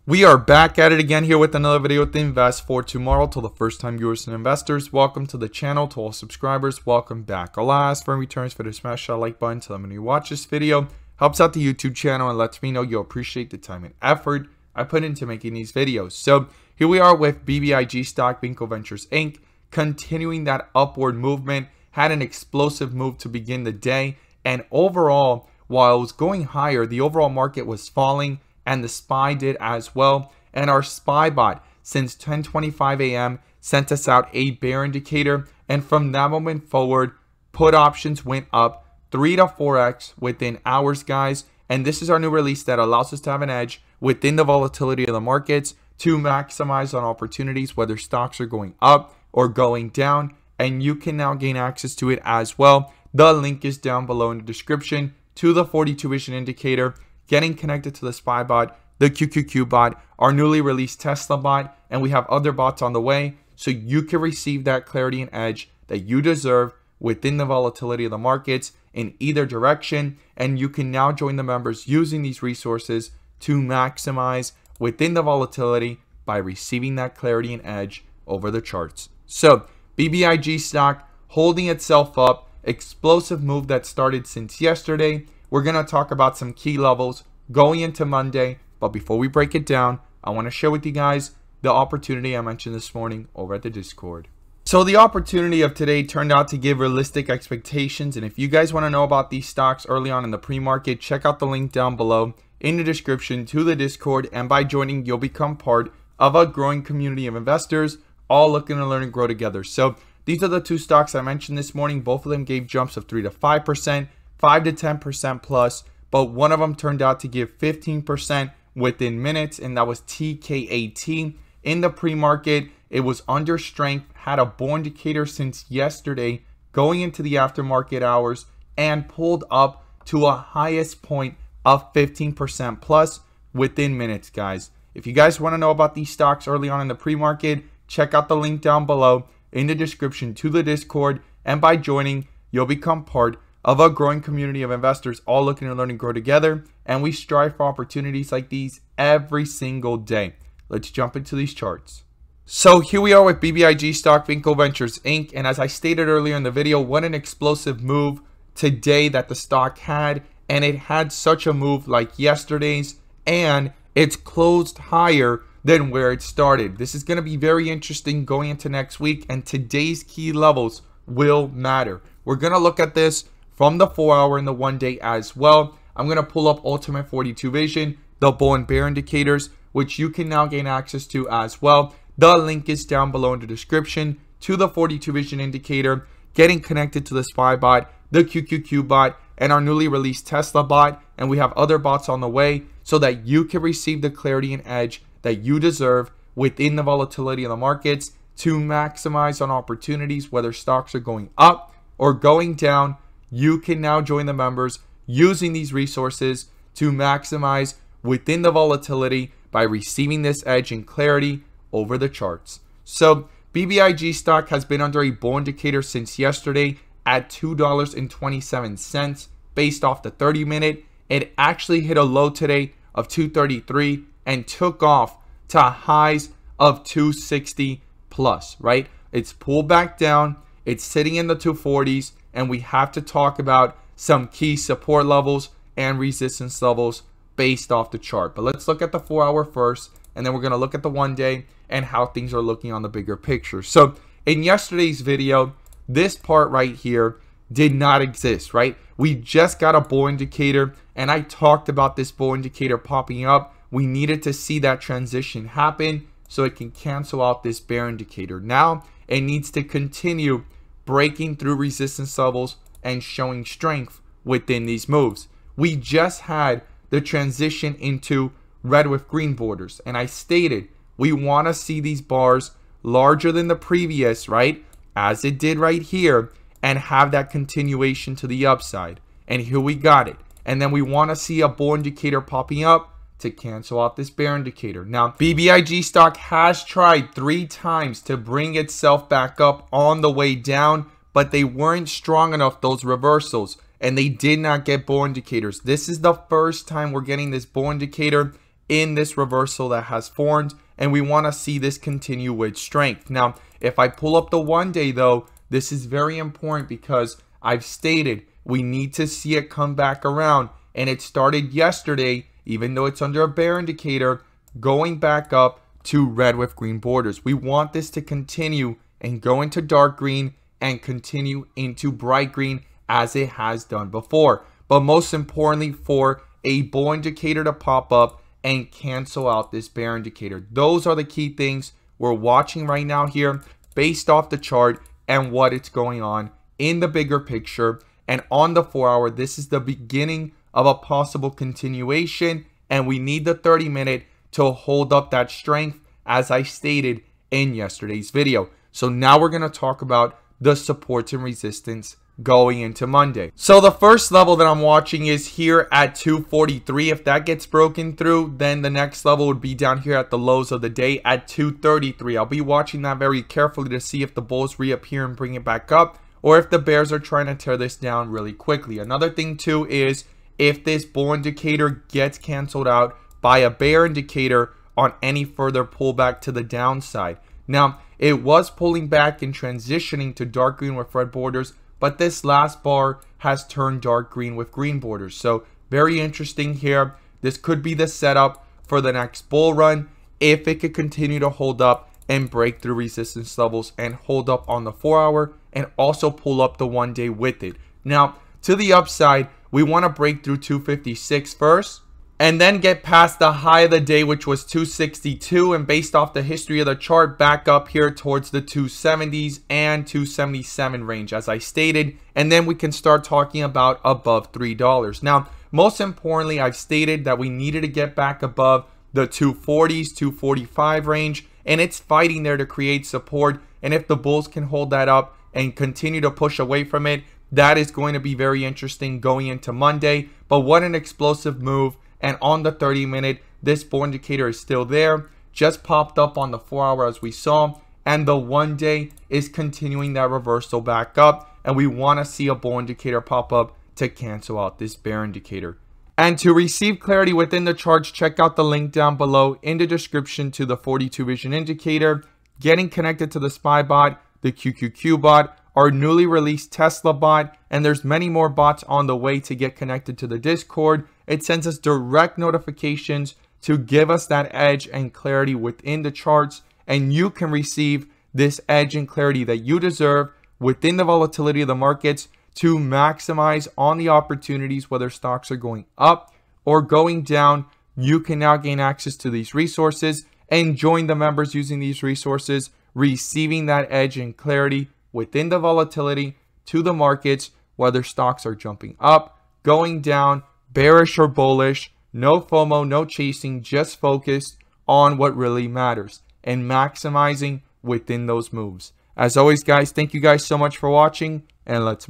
We are back at it again here with another video with Invest for Tomorrow. To the first time viewers and investors, welcome to the channel. To all subscribers, welcome back. I'll ask for returns for the smash that like button. Tell them when you watch this video, helps out the YouTube channel and lets me know you appreciate the time and effort I put into making these videos. So here we are with BBIG Stock, Vinco Ventures Inc. continuing that upward movement. Had an explosive move to begin the day, and overall, while it was going higher, the overall market was falling, and the SPY did as well. And our SPY bot since 10:25 a.m. sent us out a bear indicator, and from that moment forward, put options went up 3 to 4x within hours, guys. And this is our new release that allows us to have an edge within the volatility of the markets to maximize on opportunities, whether stocks are going up or going down, and you can now gain access to it as well. The link is down below in the description to the 42 vision indicator, getting connected to the SPY bot, the QQQ bot, our newly released Tesla bot, and we have other bots on the way, so you can receive that clarity and edge that you deserve within the volatility of the markets in either direction. And you can now join the members using these resources to maximize within the volatility by receiving that clarity and edge over the charts. So BBIG stock holding itself up, explosive move that started since yesterday. We're going to talk about some key levels going into Monday, but before we break it down, I want to share with you guys the opportunity I mentioned this morning over at the Discord. So the opportunity of today turned out to give realistic expectations, and if you guys want to know about these stocks early on in the pre-market, check out the link down below in the description to the Discord, and by joining, you'll become part of a growing community of investors all looking to learn and grow together. So these are the two stocks I mentioned this morning. Both of them gave jumps of 3 to 5%, 5 to 10% plus, but one of them turned out to give 15% within minutes, and that was TKAT. In the pre-market, it was under strength, had a bull indicator since yesterday going into the aftermarket hours, and pulled up to a highest point of 15% plus within minutes, guys. If you guys want to know about these stocks early on in the pre-market, check out the link down below in the description to the Discord, and by joining, you'll become part of a growing community of investors all looking to learn and grow together, and we strive for opportunities like these every single day. Let's jump into these charts. So here we are with BBIG Stock, Vinco Ventures Inc. And as I stated earlier in the video, what an explosive move today that the stock had, and it had such a move like yesterday's, and it's closed higher than where it started. This is going to be very interesting going into next week, and today's key levels will matter. We're going to look at this from the 4-hour and the 1-day as well. I'm going to pull up Ultimate 42 Vision, the bull and bear indicators, which you can now gain access to as well. The link is down below in the description to the 42 Vision indicator, getting connected to the SPY bot, the QQQ bot, and our newly released Tesla bot. And we have other bots on the way so that you can receive the clarity and edge that you deserve within the volatility of the markets to maximize on opportunities, whether stocks are going up or going down. You can now join the members using these resources to maximize within the volatility by receiving this edge and clarity over the charts. So BBIG stock has been under a bull indicator since yesterday at $2.27 based off the 30-minute. It actually hit a low today of 233 and took off to highs of 260 plus, right? It's pulled back down. It's sitting in the 240s, and we have to talk about some key support levels and resistance levels based off the chart. But let's look at the 4-hour first, and then we're going to look at the 1-day and how things are looking on the bigger picture. So in yesterday's video, this part right here did not exist, right? We just got a bull indicator, and I talked about this bull indicator popping up. We needed to see that transition happen so it can cancel out this bear indicator. Now it needs to continue breaking through resistance levels and showing strength within these moves. We just had the transition into red with green borders, and I stated we want to see these bars larger than the previous, right, as it did right here, and have that continuation to the upside. And here we got it. And then we want to see a bull indicator popping up to cancel out this bear indicator. Now BBIG stock has tried 3 times to bring itself back up on the way down, but they weren't strong enough, those reversals, and they did not get bull indicators. This is the first time we're getting this bull indicator, in this reversal that has formed, and we want to see this continue with strength. Now, if I pull up the 1 day though, this is very important because I've stated we need to see it come back around, and it started yesterday, even though it's under a bear indicator, going back up to red with green borders. We want this to continue and go into dark green and continue into bright green as it has done before. But most importantly, for a bull indicator to pop up and cancel out this bear indicator. Those are the key things we're watching right now here based off the chart and what it's going on in the bigger picture. And on the 4 hour, this is the beginning of a possible continuation, and we need the 30-minute to hold up that strength as I stated in yesterday's video. So now we're going to talk about the supports and resistance going into Monday. So the first level that I'm watching is here at 243. If that gets broken through, then the next level would be down here at the lows of the day at 233. I'll be watching that very carefully to see if the bulls reappear and bring it back up, or if the bears are trying to tear this down really quickly. Another thing too is if this bull indicator gets canceled out by a bear indicator on any further pullback to the downside. Now, it was pulling back and transitioning to dark green with red borders, but this last bar has turned dark green with green borders. So very interesting here. This could be the setup for the next bull run if it could continue to hold up and break through resistance levels and hold up on the 4 hour and also pull up the 1 day with it. Now, to the upside, we want to break through 256 first, and then get past the high of the day, which was 262, and based off the history of the chart, back up here towards the 270s and 277 range, as I stated, and then we can start talking about above $3. Now, most importantly, I've stated that we needed to get back above the 240s, 245 range, and it's fighting there to create support, and if the bulls can hold that up and continue to push away from it, that is going to be very interesting going into Monday. But what an explosive move. And on the 30-minute, this bull indicator is still there, just popped up on the 4 hour as we saw, and the 1 day is continuing that reversal back up, and we want to see a bull indicator pop up to cancel out this bear indicator. And to receive clarity within the charts, check out the link down below in the description to the 42 vision indicator, getting connected to the SPY bot, the QQQ bot, our newly released Tesla bot, and there's many more bots on the way to get connected to the Discord. It sends us direct notifications to give us that edge and clarity within the charts, and you can receive this edge and clarity that you deserve within the volatility of the markets to maximize on the opportunities, whether stocks are going up or going down. You can now gain access to these resources and join the members using these resources, receiving that edge and clarity within the volatility to the markets, whether stocks are jumping up, going down, bearish or bullish. No FOMO, no chasing, just focused on what really matters and maximizing within those moves. As always, guys, thank you guys so much for watching, and let's